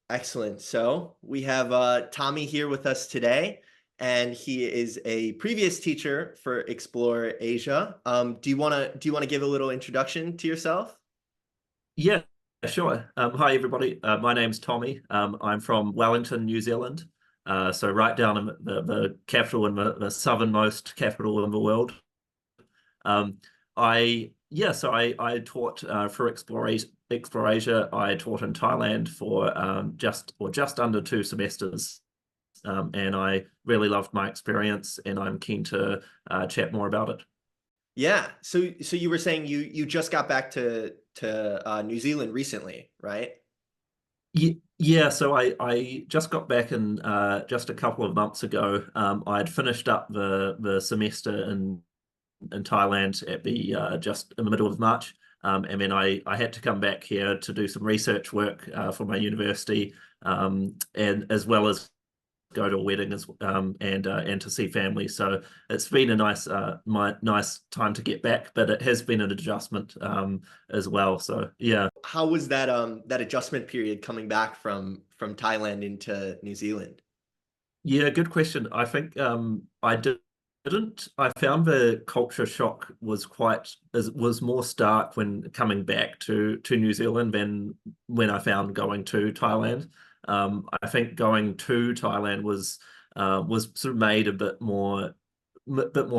Excellent. So we have Tommy here with us today, and he is a previous teacher for Explore Asia. Do you wanna give a little introduction to yourself? Yeah, sure. Hi, everybody. My name's Tommy. I'm from Wellington, New Zealand. So right down in the capital and the southernmost capital in the world. Um, so I taught for Explorasia. I taught in Thailand for just under 2 semesters. And I really loved my experience, and I'm keen to chat more about it. Yeah. So you were saying you just got back to New Zealand recently, right? Yeah, so I just got back in just a couple of months ago. I'd finished up the semester in Thailand at the just in the middle of March. And then I had to come back here to do some research work for my university, and as well as go to a wedding and to see family. So it's been a nice time to get back, but it has been an adjustment as well. So yeah. How was that adjustment period coming back from Thailand into New Zealand? Yeah, good question. I think didn't. I found the culture shock was more stark when coming back to New Zealand than when I found going to Thailand. I think going to Thailand was sort of made a bit more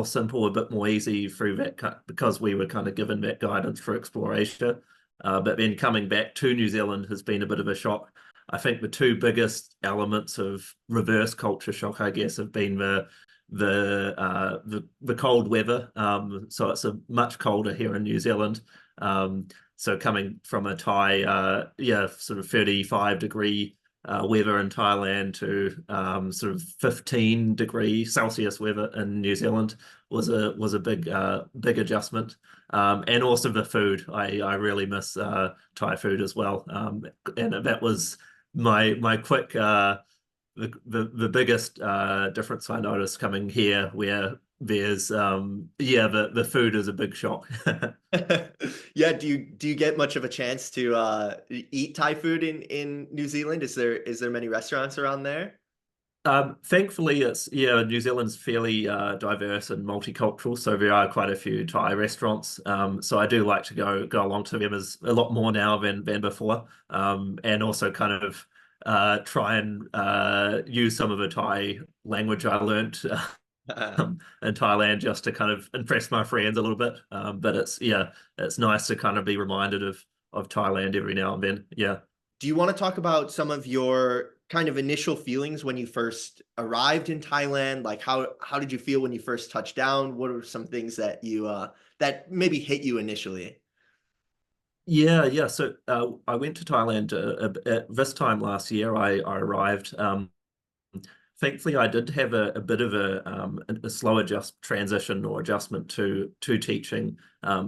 simple, a bit more easy through because we were kind of given that guidance for exploration. But then coming back to New Zealand has been a bit of a shock. I think the two biggest elements of reverse culture shock, I guess, have been the cold weather. So it's a much colder here in New Zealand. So coming from a sort of 35-degree weather in Thailand to sort of 15-degree Celsius weather in New Zealand was a big adjustment. And also the food. I really miss Thai food as well. And that was my quick the biggest difference I noticed coming here, where there's the food is a big shock. Yeah, do you get much of a chance to eat Thai food in New Zealand? Is there many restaurants around there? Thankfully, New Zealand's fairly diverse and multicultural, so there are quite a few Thai restaurants. So I do like to go along to them as a lot more now than before, and also kind of try and use some of the Thai language I learnt in Thailand just to kind of impress my friends a little bit. But it's nice to kind of be reminded of Thailand every now and then. Yeah. Do you want to talk about some of your kind of initial feelings when you first arrived in Thailand? Like how did you feel when you first touched down? What are some things that you that maybe hit you initially? Yeah. So I went to Thailand at this time last year. I arrived. Thankfully, I did have a bit of a slow transition or adjustment to teaching.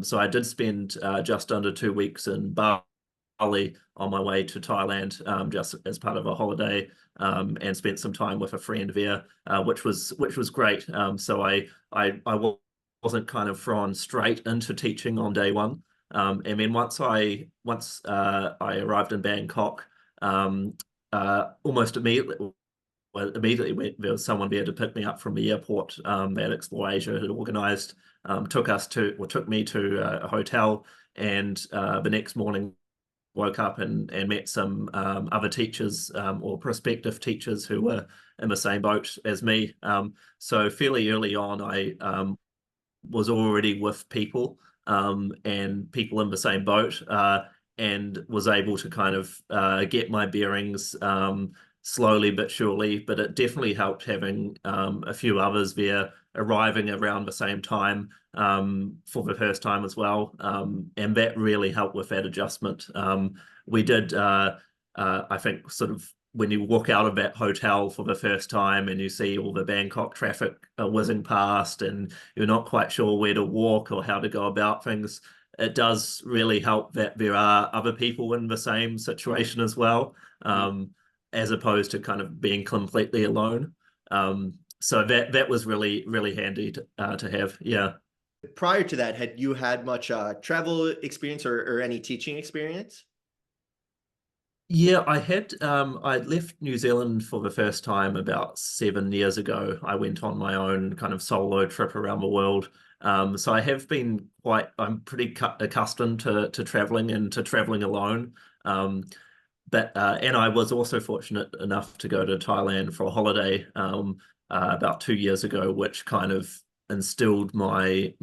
So I did spend just under 2 weeks in Bali on my way to Thailand, just as part of a holiday, and spent some time with a friend there, which was great. So I wasn't kind of thrown straight into teaching on day one. And then once I arrived in Bangkok, almost immediately there was someone there to pick me up from the airport that Xplore had organised. Took me to a hotel, and the next morning woke up and met some other teachers, or prospective teachers who were in the same boat as me. So fairly early on, I was already with people, and people in the same boat, and was able to kind of get my bearings slowly but surely. But it definitely helped having a few others there arriving around the same time for the first time as well. And that really helped with that adjustment. We did, I think, sort of when you walk out of that hotel for the first time and you see all the Bangkok traffic whizzing past, and you're not quite sure where to walk or how to go about things, it does really help that there are other people in the same situation as well, as opposed to kind of being completely alone. So that was really, really handy to have. Yeah. Prior to that, had you had much travel experience or any teaching experience? Yeah, I left New Zealand for the first time about 7 years ago. I went on my own kind of solo trip around the world. So I have been I'm pretty accustomed to traveling and to traveling alone. Um, and I was also fortunate enough to go to Thailand for a holiday about 2 years ago, which kind of instilled my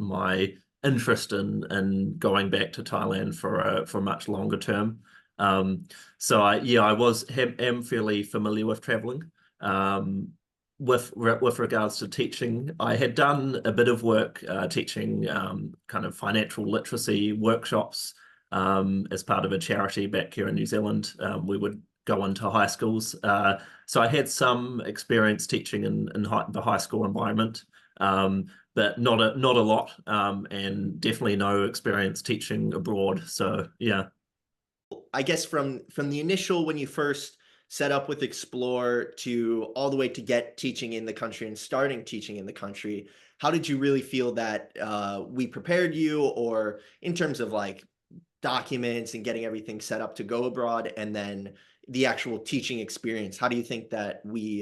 interest in going back to Thailand for a much longer term. Um, so am fairly familiar with traveling. Um, with regards to teaching, I had done a bit of work teaching kind of financial literacy workshops as part of a charity back here in New Zealand. We would go into high schools. So I had some experience teaching in the high school environment, but not a lot, and definitely no experience teaching abroad. So yeah. I guess from the initial when you first set up with Xplore to all the way to get teaching in the country and starting teaching in the country, how did you really feel that we prepared you, or in terms of like documents and getting everything set up to go abroad, and then the actual teaching experience? How do you think that we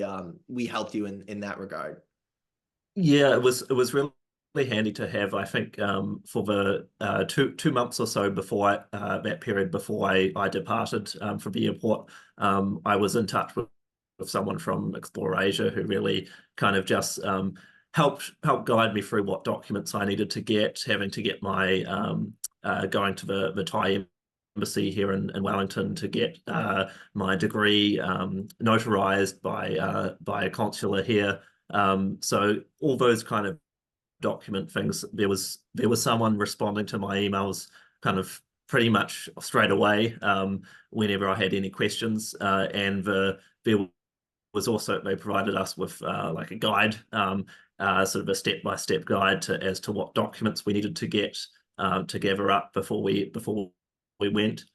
helped you in that regard? Yeah, it was really handy to have. I think for the 2 months or so before that period before I departed from the airport, I was in touch with someone from Xplore Asia who really kind of just helped guide me through what documents I needed to get, having to get my going to the Thai embassy here in Wellington to get my degree notarized by a consular here. So all those kind of document things, there was someone responding to my emails kind of pretty much straight away whenever I had any questions. And there was also, they provided us with like a guide, sort of a step-by-step guide as to what documents we needed to get to gather up before we went.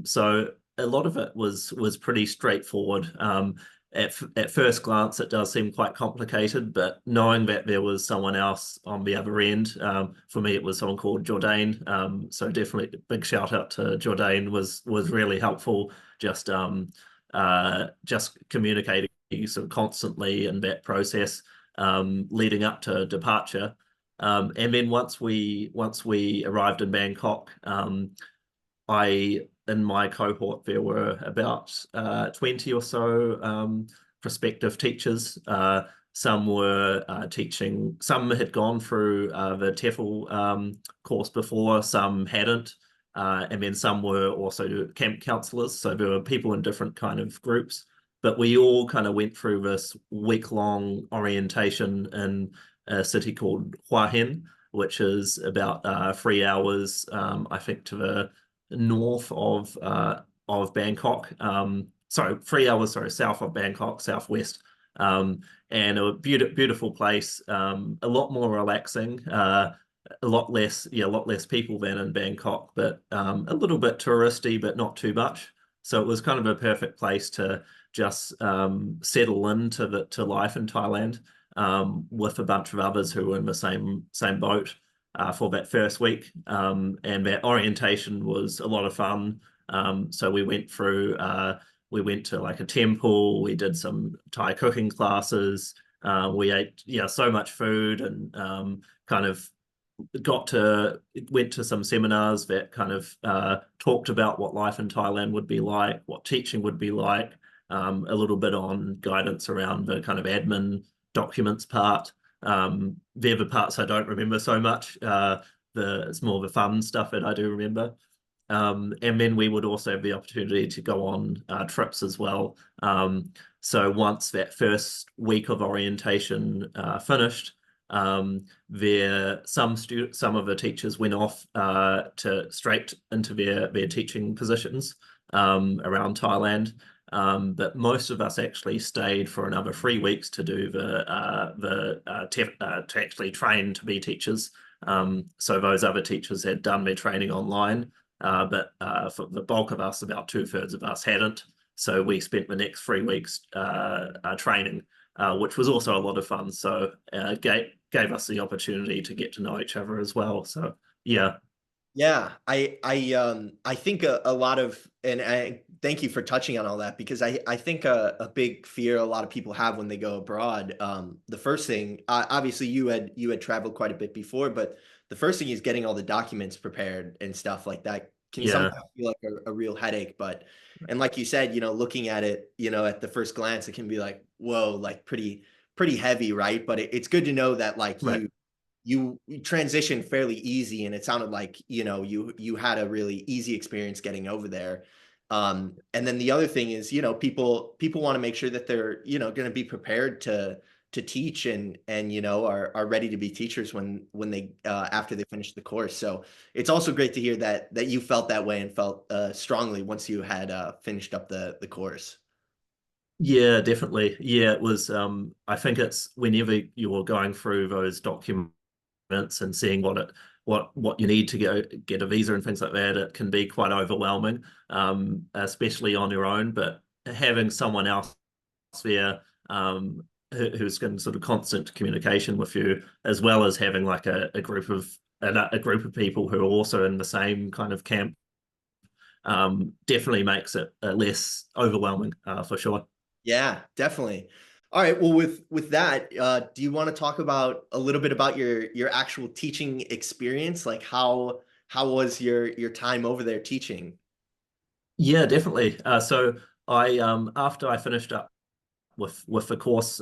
So a lot of it was pretty straightforward. At first glance, it does seem quite complicated, but knowing that there was someone else on the other end, for me, it was someone called Jordan. So definitely a big shout out to Jordan was really helpful. Just communicating sort of constantly in that process, leading up to departure. And then once we arrived in Bangkok, in my cohort, there were about 20 or so prospective teachers. Some were teaching, some had gone through the TEFL course before, some hadn't. And then some were also camp counselors. So there were people in different kind of groups. But we all kind of went through this week-long orientation in a city called Hua Hin, which is about 3 hours, I think, to the north of Bangkok. Sorry, 3 hours, sorry, south of Bangkok, southwest. And a beautiful place, a lot more relaxing, a lot less people than in Bangkok, but a little bit touristy, but not too much. So it was kind of a perfect place to just settle into to life in Thailand with a bunch of others who were in the same boat for that first week. And that orientation was a lot of fun. So we went to like a temple, we did some Thai cooking classes, we ate so much food and kind of went to some seminars that kind of talked about what life in Thailand would be like, what teaching would be like, a little bit on guidance around the kind of admin documents part. The other parts I don't remember so much. It's more of the fun stuff that I do remember. And then we would also have the opportunity to go on trips as well. So once that first week of orientation finished, some of the teachers went off to straight into their teaching positions around Thailand. But most of us actually stayed for another 3 weeks to do to actually train to be teachers. So those other teachers had done their training online, but for the bulk of us, about 2/3 of us hadn't. So we spent the next 3 weeks training, which was also a lot of fun. So gave us the opportunity to get to know each other as well. So yeah. Yeah, I think a lot of, and I thank you for touching on all that, because I think a big fear a lot of people have when they go abroad. The first thing, obviously you had traveled quite a bit before, but the first thing is getting all the documents prepared and stuff like that can Yeah, sometimes feel like a real headache. But and like you said, looking at it, at the first glance, it can be like, whoa, like pretty heavy, right? But it's good to know that like right. you transitioned fairly easy, and it sounded like you had a really easy experience getting over there. And then the other thing is, people want to make sure that they're going to be prepared to teach, and are ready to be teachers when they after they finish the course. So it's also great to hear that you felt that way and felt strongly once you had finished up the course. Yeah, definitely. Yeah, it was I think it's whenever you're going through those documents and seeing what you need to get a visa and things like that, it can be quite overwhelming, especially on your own. But having someone else there, who's in sort of constant communication with you, as well as having like a group of people who are also in the same kind of camp, definitely makes it less overwhelming, for sure. Yeah, definitely. All right. Well, with that, do you want to talk about a little bit about your actual teaching experience? Like how was your time over there teaching? Yeah, definitely. So I after I finished up with the course,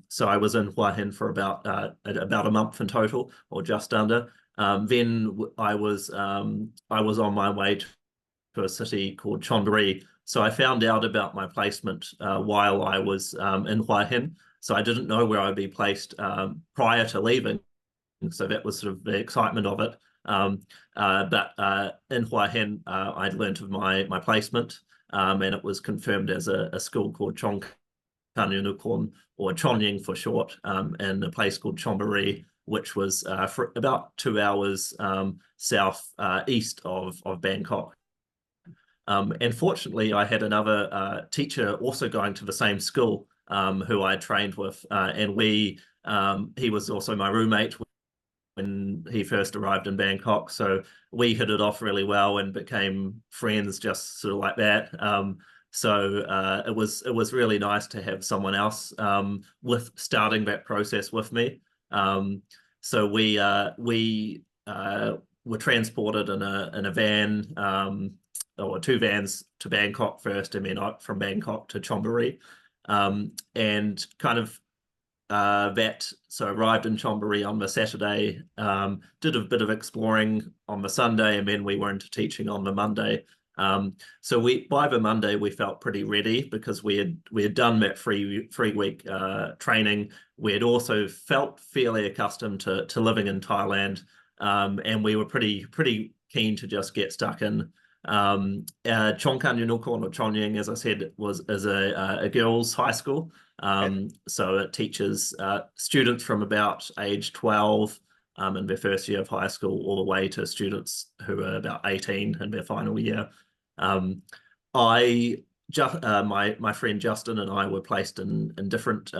so I was in Hua Hin for about a month in total, or just under. Then I was on my way to a city called Chonburi. So I found out about my placement while I was in Hua Hin. So I didn't know where I'd be placed prior to leaving. So that was sort of the excitement of it. But in Hua Hin, I'd learnt of my placement, and it was confirmed as a school called Chong Unicorn, or Chonying for short, in a place called Chonburi, which was for about 2 hours south east of Bangkok. And fortunately, I had another teacher also going to the same school, who I trained with, and he was also my roommate when he first arrived in Bangkok. So we hit it off really well and became friends just sort of like that. So it was really nice to have someone else with starting that process with me. Um, so we were transported in a van, or two vans, to Bangkok first, and then from Bangkok to Chonburi, and kind of so arrived in Chonburi on the Saturday, did a bit of exploring on the Sunday, and then we were into teaching on the Monday. So we by the Monday we felt pretty ready, because we had done that 3 week training. We had also felt fairly accustomed to living in Thailand, and we were pretty keen to just get stuck in. Chongkan Unicorn, or Chonying, as I said, is a girls' high school. So it teaches students from about age 12 in their first year of high school, all the way to students who are about 18 in their final year. Um, I just my friend Justin and I were placed in different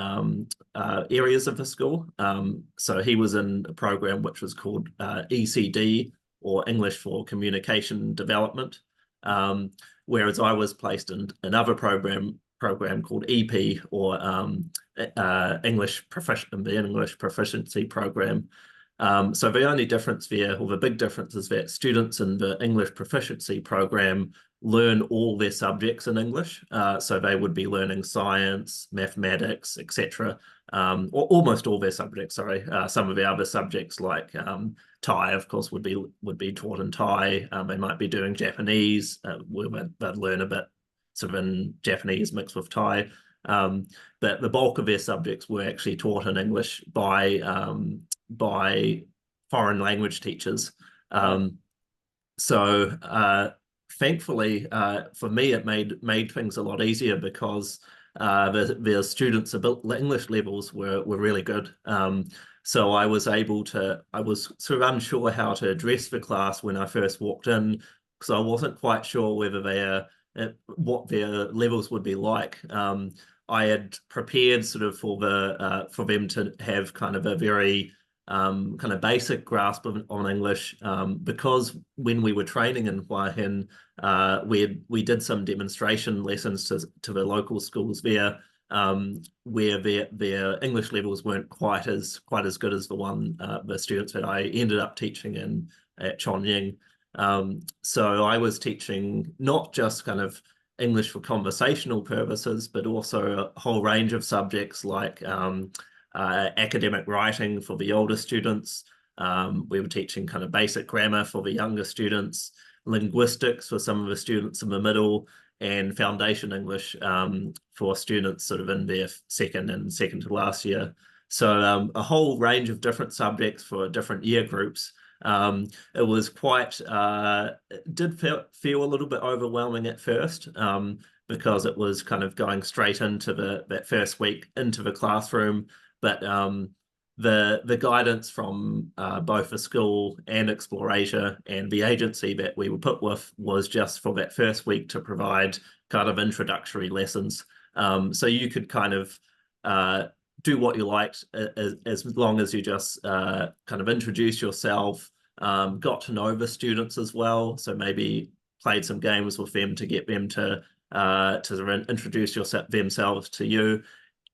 areas of the school. So he was in a program which was called ECD, or English for Communication Development, um, whereas I was placed in another program called EP, or the English Proficiency Program. So the only difference there, or the big difference, is that students in the English Proficiency Program learn all their subjects in English. So they would be learning science, mathematics, etc. Or almost all their subjects. Sorry, some of the other subjects like Thai, of course, would be taught in Thai. They might be doing Japanese, where they'd learn a bit sort of in Japanese mixed with Thai. But the bulk of their subjects were actually taught in English by foreign language teachers. Wow. So thankfully, for me, it made things a lot easier, because the students' English levels were really good. So I was sort of unsure how to address the class when I first walked in, because I wasn't quite sure whether what their levels would be like. I had prepared sort of for them to have kind of a very kind of basic grasp on English, because when we were training in Hua Hin, we did some demonstration lessons to the local schools there, where their English levels weren't quite as good as the students that I ended up teaching in at Chonying. So I was teaching not just kind of English for conversational purposes, but also a whole range of subjects like academic writing for the older students. We were teaching kind of basic grammar for the younger students, linguistics for some of the students in the middle, and foundation English for students sort of in their second to last year. So a whole range of different subjects for different year groups. It was quite, it did feel a little bit overwhelming at first, because it was kind of going straight into that first week into the classroom. But the guidance from both the school and Xplore Asia and the agency that we were put with was just for that first week to provide kind of introductory lessons. So you could kind of do what you liked, as long as you just kind of introduce yourself, got to know the students as well. So maybe played some games with them to get them to introduce themselves to you.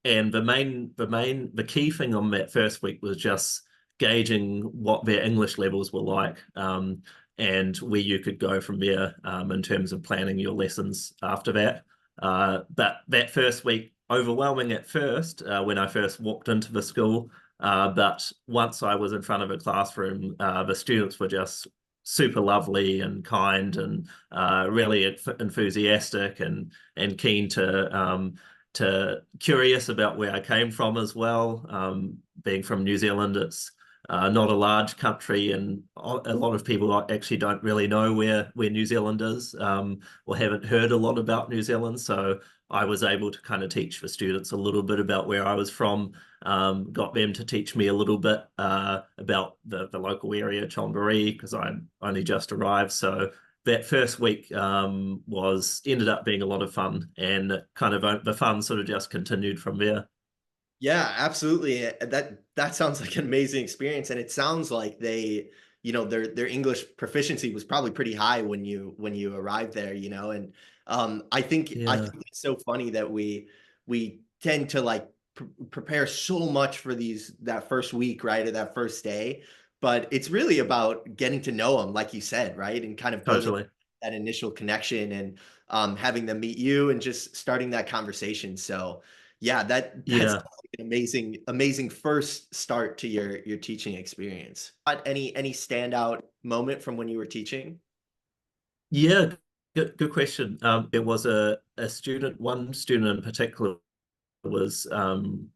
And the key thing on that first week was just gauging what their English levels were like, and where you could go from there, in terms of planning your lessons after that. But that first week, overwhelming at first, when I first walked into the school. But once I was in front of a classroom, the students were just super lovely and kind, and really enthusiastic and keen to curious about where I came from as well. Being from New Zealand, it's not a large country, and a lot of people actually don't really know where New Zealand is, or haven't heard a lot about New Zealand. So I was able to kind of teach the students a little bit about where I was from, got them to teach me a little bit about the local area, Chonburi, because I only just arrived. So that first week ended up being a lot of fun, and kind of the fun sort of just continued from there. Yeah, absolutely. That sounds like an amazing experience, and it sounds like they, their English proficiency was probably pretty high when you arrived there, and I Yeah, think it's so funny that we tend to like prepare so much for that first week, right, or that first day, but it's really about getting to know them, like you said, right, and kind of building totally. that initial connection, and having them meet you and just starting that conversation. So yeah, that's Yeah, an amazing first start to your teaching experience. Got any standout moment from when you were teaching? yeah. Good question. There was one student in particular was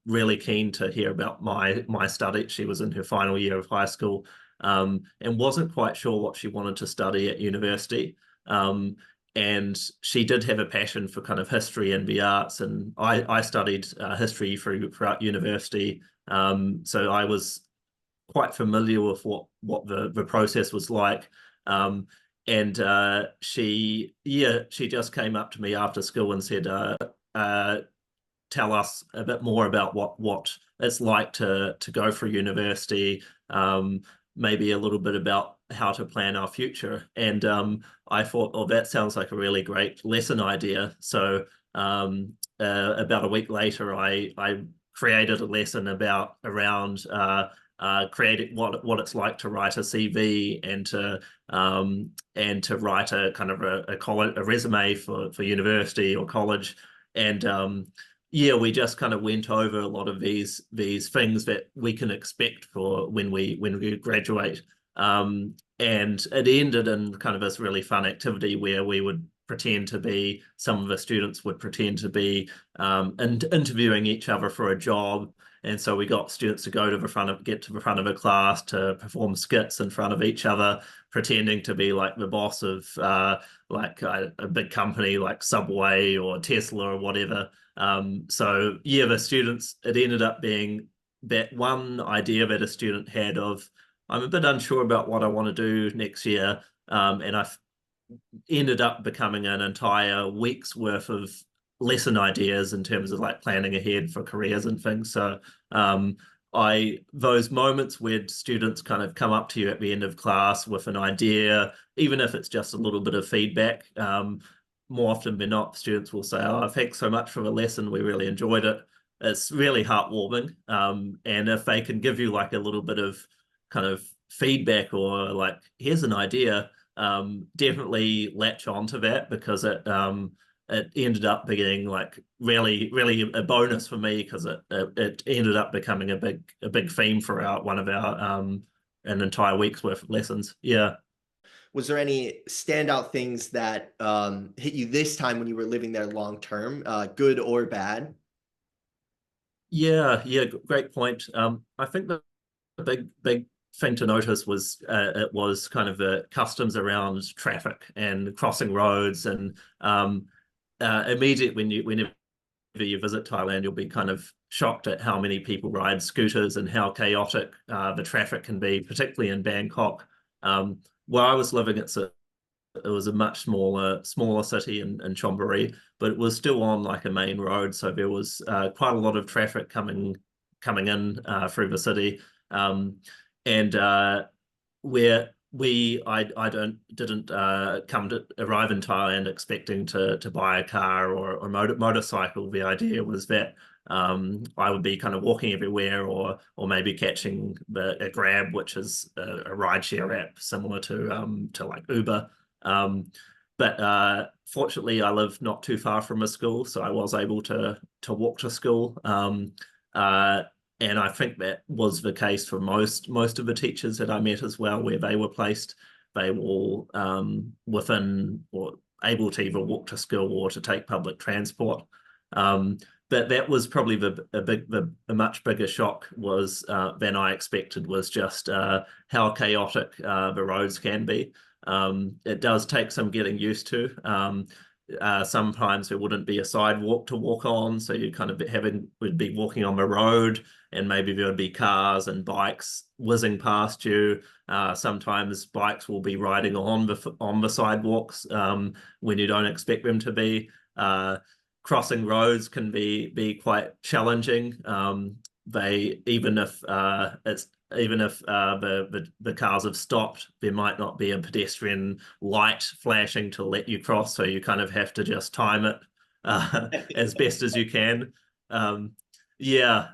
really keen to hear about my study. She was in her final year of high school, and wasn't quite sure what she wanted to study at university. Um, and she did have a passion for kind of history and the arts, and I studied history throughout university. So I was quite familiar with what the process was like. And she just came up to me after school and said, uh, tell us a bit more about what it's like to go through university, maybe a little bit about how to plan our future. And I thought, oh, that sounds like a really great lesson idea. So about a week later, I created a lesson around creating what it's like to write a CV, and to write a kind of a resume for university or college. And yeah, we just kind of went over a lot of these things that we can expect for when we graduate. And it ended in kind of this really fun activity where we would pretend to be, some of the students would pretend to be interviewing each other for a job. And so we got students to get to the front of a class to perform skits in front of each other, pretending to be like the boss of like a big company like Subway or Tesla or whatever. So yeah, it ended up being that one idea that a student had of, I'm a bit unsure about what I want to do next year. And I ended up becoming an entire week's worth of lesson ideas in terms of like planning ahead for careers and things. So those moments where students kind of come up to you at the end of class with an idea, even if it's just a little bit of feedback, more often than not, students will say, "Oh, thanks so much for the lesson. We really enjoyed it." It's really heartwarming. And if they can give you like a little bit of kind of feedback or like, here's an idea, definitely latch on to that, because it ended up being like really a bonus for me, because it ended up becoming a big theme for one of our an entire week's worth of lessons. Yeah. Was there any standout things that hit you this time when you were living there long term, good or bad? Yeah, great point. I think the big thing to notice was it was kind of the customs around traffic and crossing roads, and immediately whenever you visit Thailand, you'll be kind of shocked at how many people ride scooters and how chaotic the traffic can be, particularly in Bangkok. Where I was living, it was a much smaller city in Chonburi, but it was still on like a main road, so there was quite a lot of traffic coming in through the city, and where I didn't arrive in Thailand expecting to buy a car or motorcycle. The idea was that I would be kind of walking everywhere, or maybe catching a Grab, which is a rideshare app similar to like Uber. But fortunately, I live not too far from a school, so I was able to walk to school. Uh, and I think that was the case for most of the teachers that I met as well, where they were placed. They were within or able to either walk to school or to take public transport. But that was probably a much bigger shock was than I expected, was just how chaotic the roads can be. It does take some getting used to. Sometimes there wouldn't be a sidewalk to walk on, so you kind of would be walking on the road, and maybe there would be cars and bikes whizzing past you. Sometimes bikes will be riding on the sidewalks when you don't expect them to be. Crossing roads can be quite challenging. They even if the cars have stopped, there might not be a pedestrian light flashing to let you cross, so you kind of have to just time it as best as you can. Um, yeah,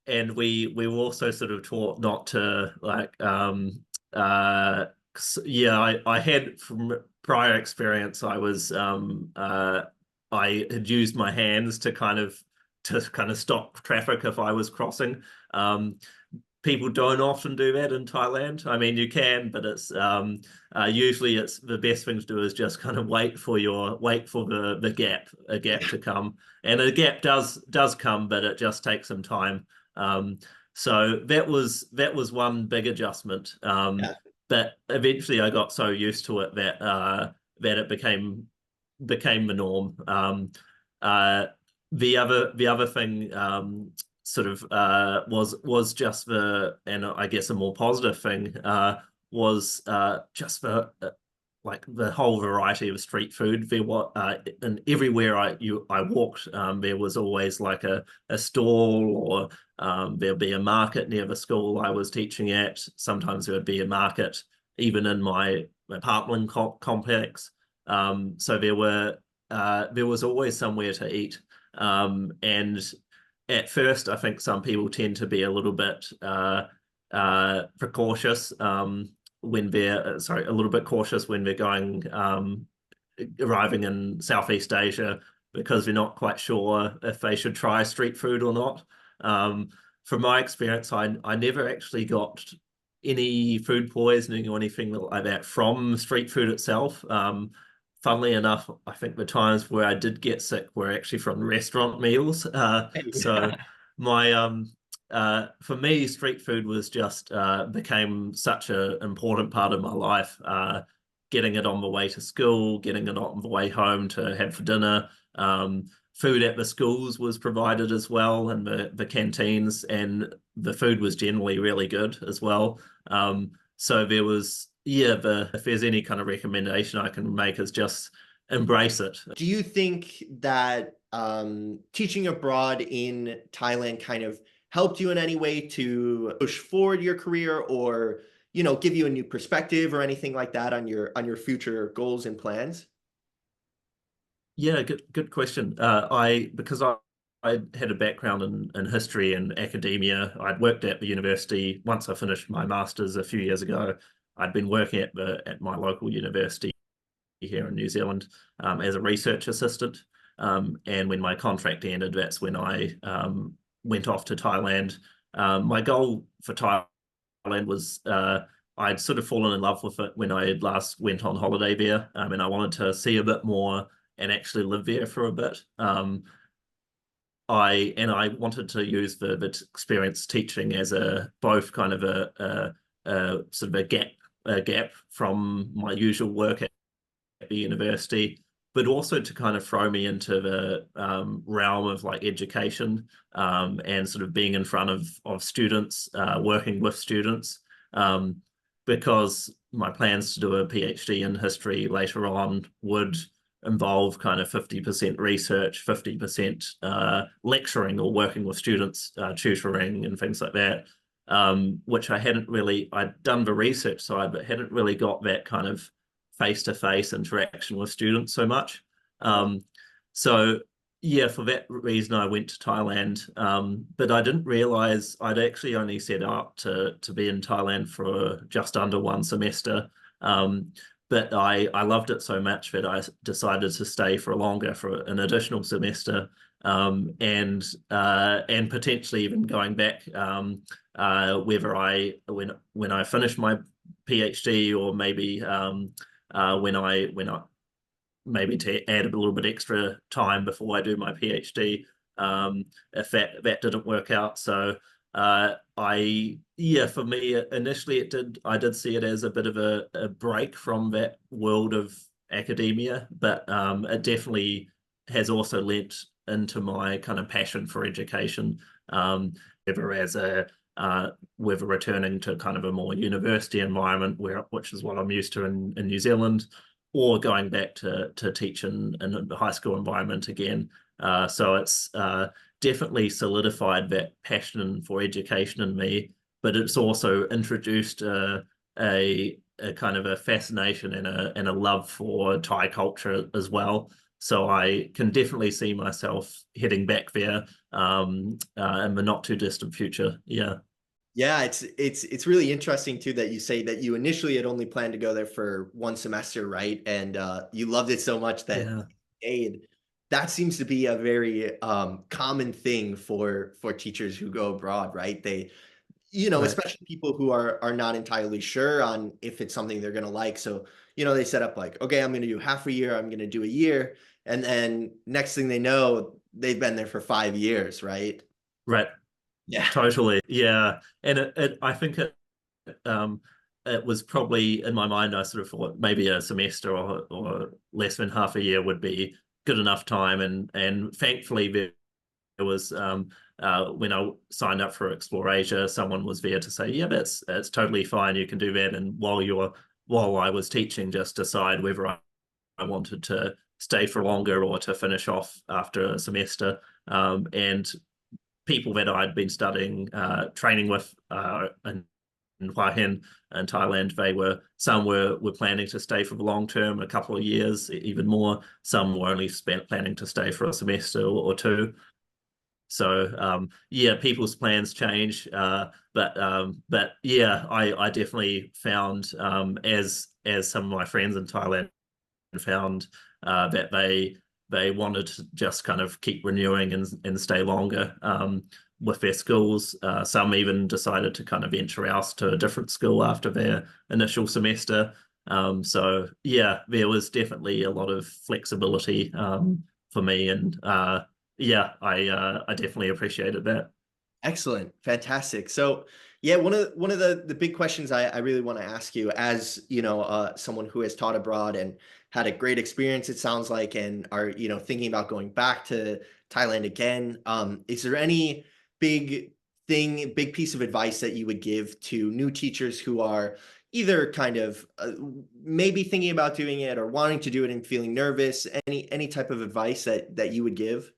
and we were also sort of taught not to like yeah, I had from prior experience, I had used my hands to kind of stop traffic if I was crossing. Um, People don't often do that in Thailand. I mean, you can, but it's usually it's the best thing to do is just kind of wait for a gap to come, and a gap does come, but it just takes some time. So that was one big adjustment. Yeah. But eventually, I got so used to it that it became the norm. The other thing sort of was just and I guess a more positive thing was just like the whole variety of street food. And everywhere I walked, there was always like a stall, or there'd be a market near the school I was teaching at. Sometimes there would be a market even in my apartment complex. So there was always somewhere to eat. And at first, I think some people tend to be a little bit precautious when they're a little bit cautious when they're going arriving in Southeast Asia, because they're not quite sure if they should try street food or not. From my experience, I never actually got any food poisoning or anything like that from street food itself. Funnily enough, I think the times where I did get sick were actually from restaurant meals. So my for me, street food was just became such an important part of my life. Getting it on the way to school, getting it on the way home to have for dinner. Food at the schools was provided as well, and the canteens, and the food was generally really good as well. So there was, yeah, if there's any kind of recommendation I can make is just embrace it. Do you think that teaching abroad in Thailand kind of helped you in any way to push forward your career or, give you a new perspective or anything like that on your future goals and plans? Yeah, good question. I had a background in history and academia. I'd worked at the university once I finished my master's a few years ago. I'd been working at my local university here in New Zealand as a research assistant. And when my contract ended, that's when I went off to Thailand. My goal for Thailand was I'd sort of fallen in love with it when I last went on holiday there, and I wanted to see a bit more and actually live there for a bit. I wanted to use the experience teaching as a both kind of a sort of a gap from my usual work at the university, but also to kind of throw me into the realm of like education and sort of being in front of students, working with students, because my plans to do a PhD in history later on would involve kind of 50% research, 50% lecturing or working with students, tutoring and things like that, which I'd done the research side, but hadn't really got that kind of face-to-face interaction with students so much. So yeah, for that reason, I went to Thailand, but I didn't realize I'd actually only set out to be in Thailand for just under one semester. But I loved it so much that I decided to stay for longer for an additional semester, and potentially even going back, whether when I finish my PhD or maybe when I maybe to add a little bit extra time before I do my PhD, if that didn't work out. So for me initially I did see it as a bit of a break from that world of academia, but it definitely has also lent into my kind of passion for education, whether as a whether returning to kind of a more university environment which is what I'm used to in New Zealand, or going back to teach in a high school environment again. So it's definitely solidified that passion for education in me, but it's also introduced a kind of a fascination and a love for Thai culture as well. So I can definitely see myself heading back there in the not too distant future. Yeah. Yeah, it's really interesting too that you say that you initially had only planned to go there for one semester, right? And you loved it so much that Yeah. you stayed. That seems to be a very common thing for teachers who go abroad, right? They, Right. especially people who are not entirely sure on if it's something they're gonna like. So, they set up like, okay, I'm gonna do half a year, I'm gonna do a year, and then next thing they know, they've been there for 5 years, right? Right. Yeah. Totally. Yeah. And I think um, it was probably in my mind, I sort of thought maybe a semester or less than half a year would be good enough time. And thankfully, there was, when I signed up for Xplore Asia, someone was there to say, yeah, that's totally fine. You can do that. And while I was teaching, just decide whether I wanted to stay for longer or to finish off after a semester. And people that I'd been studying, training with in Hua Hin and Thailand, some were planning to stay for the long term, a couple of years, even more. Some were only planning to stay for a semester or two. So yeah, people's plans change, but yeah, I definitely found, as some of my friends in Thailand found, that they wanted to just kind of keep renewing and stay longer with their schools. Some even decided to kind of venture out to a different school after their initial semester. So yeah, there was definitely a lot of flexibility for me, and yeah, I definitely appreciated that. Excellent. Fantastic. So, yeah, one of the big questions I really want to ask you as, someone who has taught abroad and had a great experience, it sounds like, and are, thinking about going back to Thailand again. Is there any big big piece of advice that you would give to new teachers who are either kind of maybe thinking about doing it or wanting to do it and feeling nervous? Any type of advice that you would give?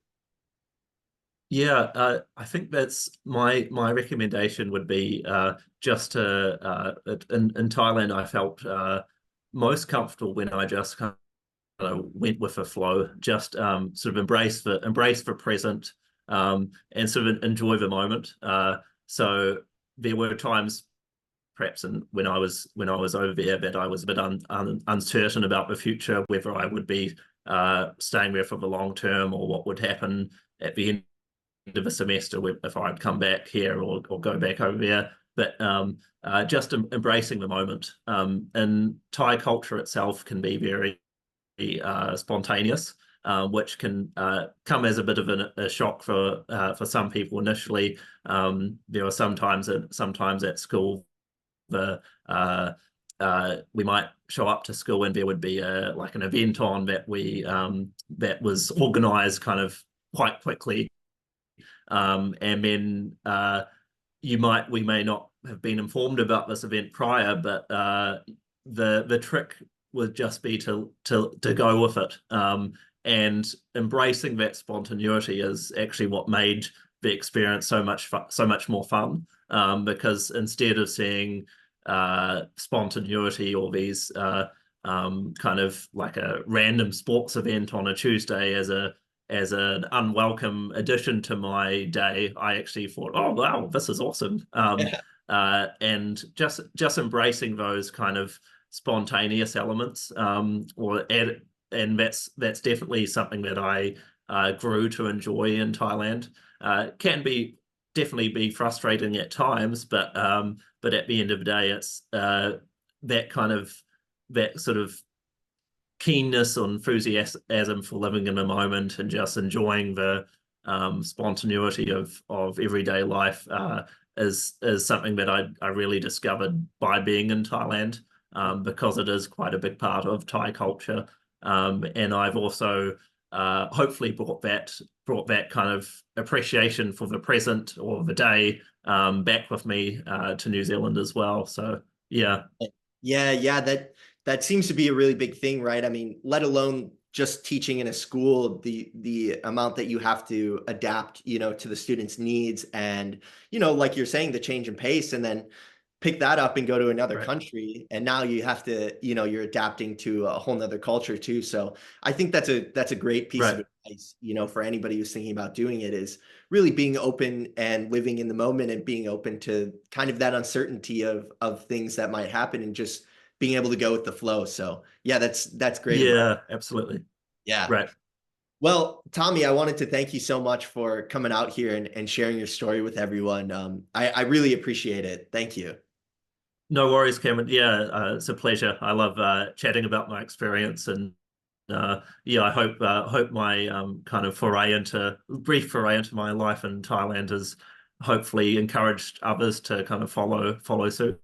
Yeah, I think that's my recommendation would be just to in Thailand I felt most comfortable when I just kind of went with the flow, just sort of embrace the present, and sort of enjoy the moment. So there were times, perhaps, when I was over there, that I was a bit uncertain about the future, whether I would be staying there for the long term or what would happen at the end of a semester if I'd come back here or go back over there. But just embracing the moment. And Thai culture itself can be very spontaneous, which can come as a bit of a shock for some people initially. There are sometimes at school the we might show up to school and there would be like an event on that was organized kind of quite quickly, and then we may not have been informed about this event prior, but the trick would just be to go with it. And embracing that spontaneity is actually what made the experience so much more fun. Because instead of seeing spontaneity or these kind of like a random sports event on a Tuesday as an unwelcome addition to my day, I actually thought, oh wow, this is awesome. And just embracing those kind of spontaneous elements, and that's definitely something that I grew to enjoy in Thailand. Can be definitely be frustrating at times, but at the end of the day, it's that sort of keenness or enthusiasm for living in the moment and just enjoying the spontaneity of everyday life is something that I really discovered by being in Thailand, because it is quite a big part of Thai culture. And I've also hopefully brought that kind of appreciation for the present or the day back with me to New Zealand as well. So yeah. Yeah, that seems to be a really big thing, right? I mean, let alone just teaching in a school, the amount that you have to adapt, to the students' needs and, like you're saying, the change in pace, and then pick that up and go to another Right. country. And now you have to, you're adapting to a whole nother culture too. So I think that's a great piece of Right. advice, for anybody who's thinking about doing it, is really being open and living in the moment and being open to kind of that uncertainty of things that might happen and just being able to go with the flow. So yeah, that's great advice. Yeah, absolutely. Yeah. Right. Well, Tommy, I wanted to thank you so much for coming out here and sharing your story with everyone. I really appreciate it. Thank you. No worries, Cameron. Yeah, it's a pleasure. I love chatting about my experience, and yeah, I hope my kind of brief foray into my life in Thailand has hopefully encouraged others to kind of follow suit.